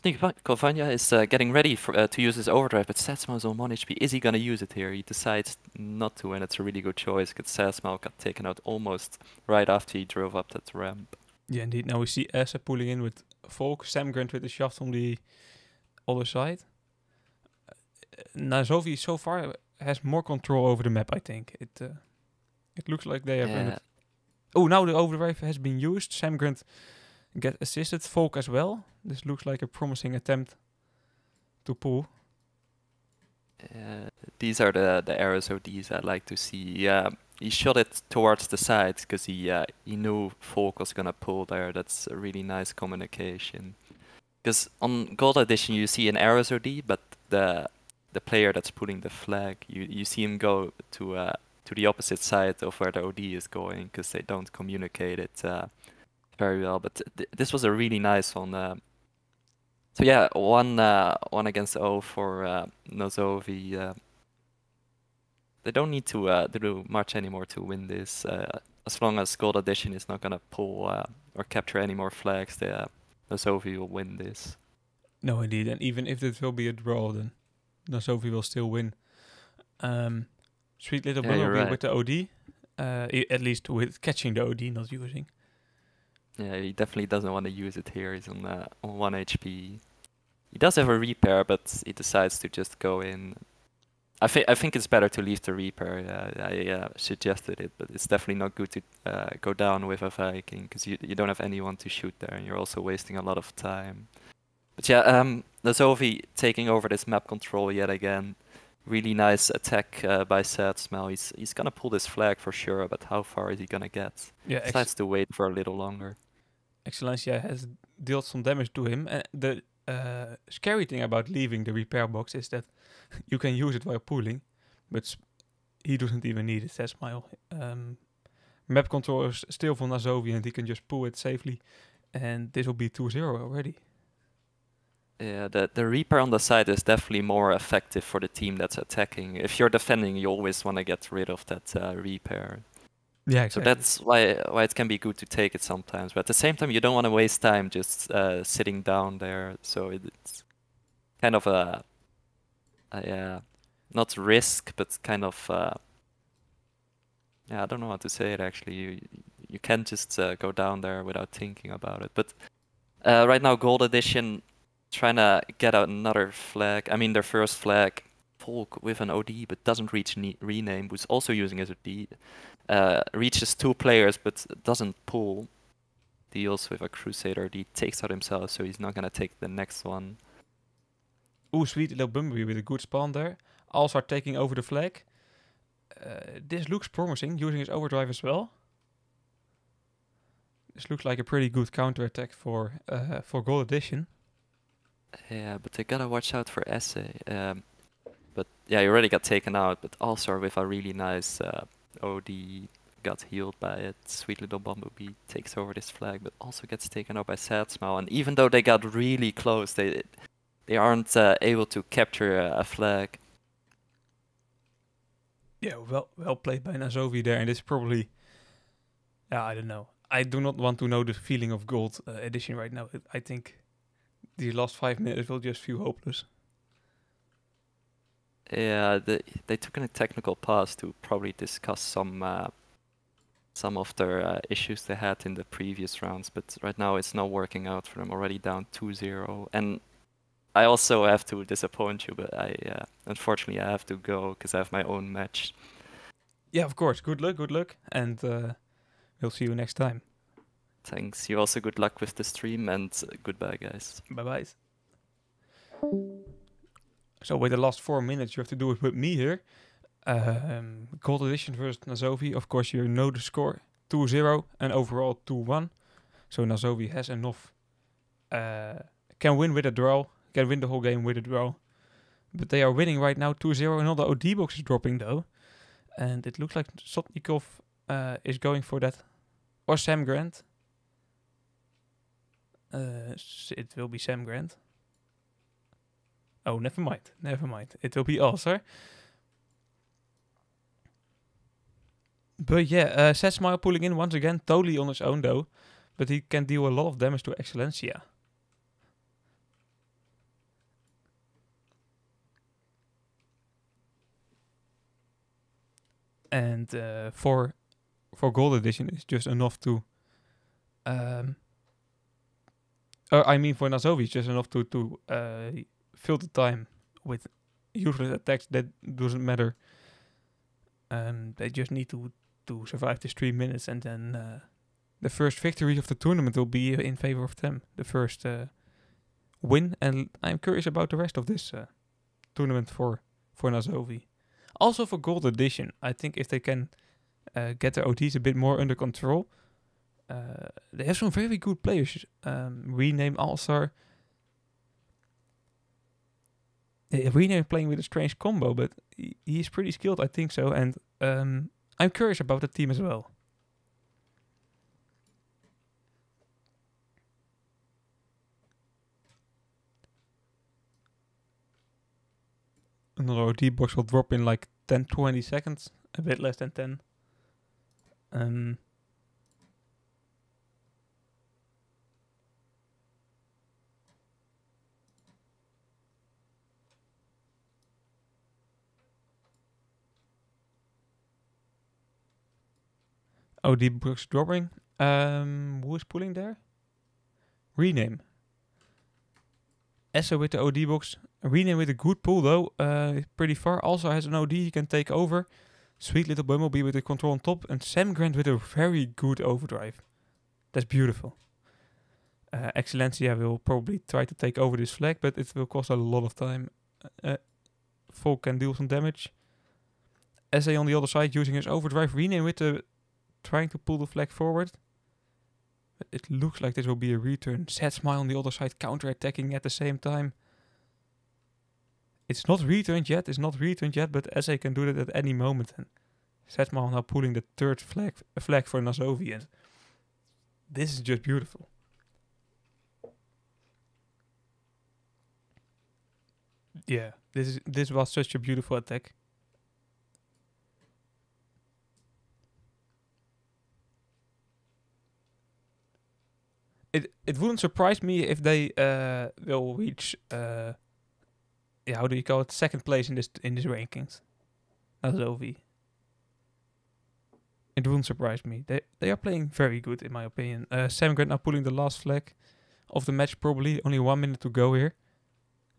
Cavagna is getting ready to use his overdrive, but Satsuma is on 1 HP. Is he gonna use it here? He decides not to, and it's a really good choice because Satsuma got taken out almost right after he drove up that ramp. Yeah, indeed. Now we see Asa pulling in with Volk, Samgrant with the shaft on the other side. NAZOVI so far has more control over the map, I think. It looks like they have... Oh, now the overdrive has been used. Samgrant get assisted. Volk as well. This looks like a promising attempt to pull. These are the arrows ODs I like to see. He shot it towards the side because he knew Folk was gonna pull there. That's a really nice communication. Because on Gold Edition you see an arrows OD, but the player that's pulling the flag, you see him go to the opposite side of where the OD is going because they don't communicate it very well. But this was a really nice one. So yeah, one against O for NAZOVI. They don't need to do much anymore to win this. As long as Gold Edition is not gonna pull or capture any more flags, NAZOVI will win this. No, indeed. And even if it will be a draw, then NAZOVI will still win. Sweet Little Yeah, you're Bumblebee right. with the OD. At least with catching the OD, not using. Yeah, he definitely doesn't want to use it here. He's on 1 HP. He does have a repair, but he decides to just go in. I think it's better to leave the repair. I suggested it, but it's definitely not good to go down with a Viking because you don't have anyone to shoot there, and you're also wasting a lot of time. But yeah, NAZOVI taking over this map control yet again. Really nice attack by Sadsmell. He's gonna pull this flag for sure, but how far is he gonna get? Yeah, Decides to wait for a little longer. Excellencia has dealt some damage to him. The scary thing about leaving the repair box is that you can use it while pulling, but he doesn't even need it, Sadsmile. Map control is still for NAZOVI and he can just pull it safely. And this will be 2-0 already. Yeah, the Reaper on the side is definitely more effective for the team that's attacking. If you're defending, you always want to get rid of that Reaper. Yeah, So exactly. that's why it can be good to take it sometimes. But at the same time, you don't want to waste time just sitting down there. So it's kind of a not risk, but kind of yeah, I don't know how to say it actually. You can't just go down there without thinking about it. But right now, Gold Edition trying to get out another flag. I mean, their first flag, Volk with an OD, but doesn't reach rename, who's also using his OD. Reaches 2 players, but doesn't pull. Deals with a Crusader. He takes out himself, so he's not gonna take the next one. Ooh, Sweet Little Bumblebee with a good spawn there. Also taking over the flag. This looks promising, using his overdrive as well. This looks like a pretty good counter-attack for Gold Edition. Yeah, but they gotta watch out for Essay. But yeah, he already got taken out, but also with a really nice OD, got healed by it. Sweet Little Bumblebee takes over this flag, but also gets taken out by Sadsmile. And even though they got really close, they aren't able to capture a flag. Yeah, well played by NAZOVI there, and it's probably... Yeah, I don't know. I do not want to know the feeling of Gold Edition right now. I think the last 5 minutes will just feel hopeless. Yeah, they took a technical pause to probably discuss some of their issues they had in the previous rounds, but right now it's not working out for them. Already down 2-0, and I also have to disappoint you, but unfortunately I have to go because I have my own match. Yeah, of course. Good luck, and we'll see you next time. Thanks. You also good luck with the stream, and goodbye, guys. Bye-bye. So with the last 4 minutes, you have to do it with me here. Gold Edition versus NAZOVI. Of course, you know the score. 2-0 and overall 2-1. So NAZOVI has enough. Can win with a draw. Can win the whole game with a draw. But they are winning right now 2-0. Another OD box is dropping though. And it looks like Sotnikov is going for that. Or Sam Grant. It will be Sam Grant. Oh, never mind. It will be Ulcer. But yeah, Sadsmile pulling in once again, totally on his own though. But he can deal a lot of damage to Excellencia. And for Gold Edition, it's just enough to... I mean, for NAZOVI, it's just enough to fill the time with useless attacks. That doesn't matter. They just need to survive this 3 minutes, and then the first victory of the tournament will be in favor of them. The first win, and I'm curious about the rest of this tournament for for NAZOVI. Also for Gold Edition, I think if they can get their OTs a bit more under control, they have some very good players. Rename All-Star. Rename playing with a strange combo, but he's pretty skilled, I think so. And I'm curious about the team as well. Another OT box will drop in like 10-20 seconds, a bit less than 10. OD box dropping. Who is pulling there? Rename. Esso with the OD box. Rename with a good pull though. Pretty far. Also has an OD he can take over. Sweet little Bumblebee with the control on top. And Sam Grant with a very good overdrive. That's beautiful. Excellencia will probably try to take over this flag, but it will cost a lot of time. Volk can deal some damage. SA on the other side using his overdrive. Rename with the trying to pull the flag forward. But it looks like this will be a return. Sad Smile on the other side counter-attacking at the same time. It's not returned yet, but SA can do that at any moment. And Sad Smile now pulling the third flag for NAZOVI. And this is just beautiful. Yeah, this was such a beautiful attack. It wouldn't surprise me if they will reach how do you call it, second place in this rankings. NAZOVI. It wouldn't surprise me. They are playing very good in my opinion. Sam Grant now pulling the last flag of the match probably. Only 1 minute to go here.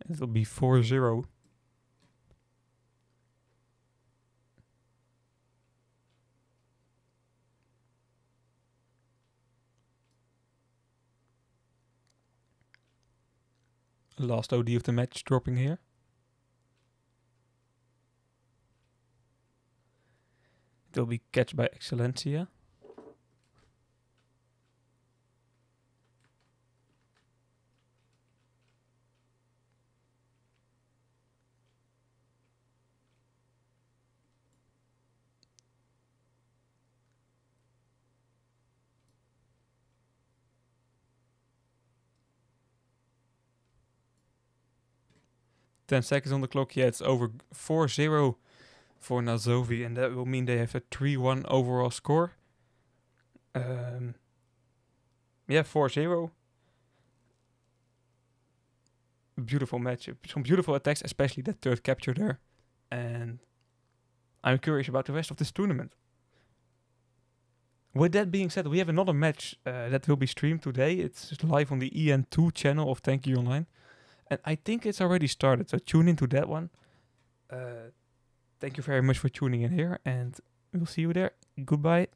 It'll be 4-0. Last OD of the match dropping here. It will be catched by Excellencia. Ten seconds on the clock. Yeah, it's over 4-0 for NAZOVI, and that will mean they have a 3-1 overall score. Yeah, 4-0. Beautiful match. Some beautiful attacks, especially that third capture there. And I'm curious about the rest of this tournament. With that being said, we have another match that will be streamed today. It's live on the EN2 channel of Thank You Online. And I think it's already started, so tune into that one. Thank you very much for tuning in here, and we'll see you there. Goodbye.